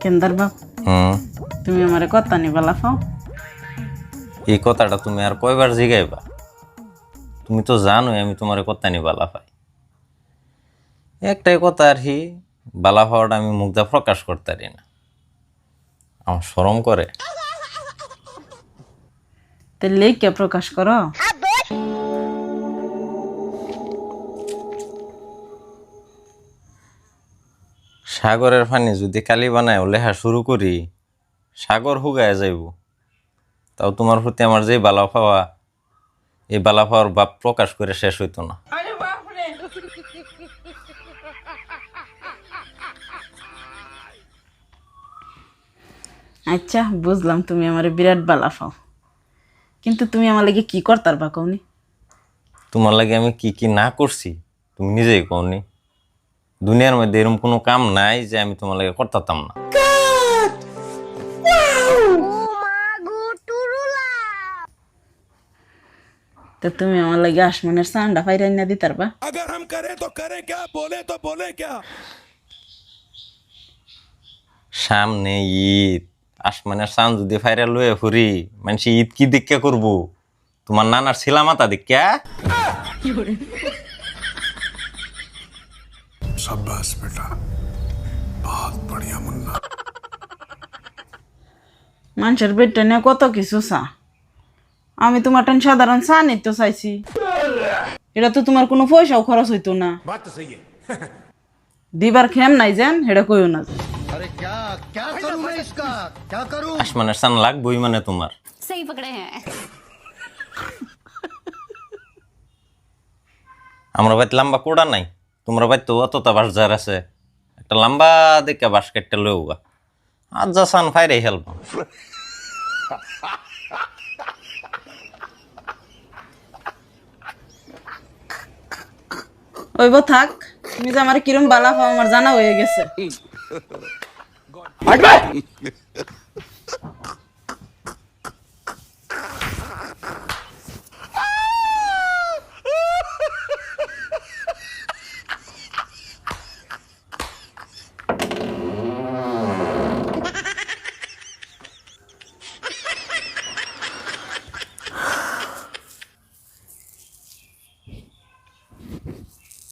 কেন্দার বাপ তুমি আমারে কথা নি বলা পাও এই কথাটা তুমি আর কয়বার জিগাইবা? তুমি তো জানোই আমি তোমার কথা নি বালা পাই। একটাই কথা আর কি, বালা পাওয়াটা আমি মুগ্ধা প্রকাশ করতে পারি না, আমার শরম করে। তাহলে কে প্রকাশ করো? সাগরের পানি যদি কালি বানায় লেখা শুরু করি, সাগর হুগায় যাইব। তাও তোমার প্রতি আমার যে বালা পাওয়া, এই বালা পাওয়ার ভাব প্রকাশ করে শেষ হইতো না। আচ্ছা বুঝলাম তুমি আমারে বিরাট বালা পাও, কিন্তু তুমি আমার লাগে কি করতার বা কওনি? তোমার লাগে আমি কি কি না করছি তুমি নিজেই কওনি। দুনিয়ার মধ্যে এরকম কোনো কাম নাই যে আমি তোমার লাগে করতাম না। তো তুমি আমার লাগে আসমানের সান্ডা ফাইরাই না দিতার বা? अगर हम करें तो करें क्या, बोले तो बोले क्या। সামনে ঈদ, আসমানের চান যদি ফাইরা লয়ে ফুরি, মানুষ ঈদ কি দীক্ষা করবো? তোমার নানার ছিলামাতা দীক্ষা। शाबाश बेटा, बहुत बढ़िया मुन्ना। মানুষের পেটটা নিয়ে কত কিছু চা, আমি তোমার টেন সাধারণ চা নিতে চাইছি, এটা তো তোমার কোনো পয়সাও খরচ হইতো না। बात तो सही है। দিবার খেম নাই যেন হেটা কইও না। अरे क्या क्या करूं मैं इसका, क्या करूं? আসমানের চান লাগবই মানে তোমার। सही पकड़े हैं। আমরা বাড়িতে লম্বা কোড়া নাই, তোমরা বাড়িতে অতটা বাস যার আছে, একটা লম্বা দেখে বাস কেটে লইও গা, আর যা চান ফাইরাই হেলব। ওইব থাক, তুমি যে আমার কিরম বালা পাও আমার জানা হয়ে গেছে।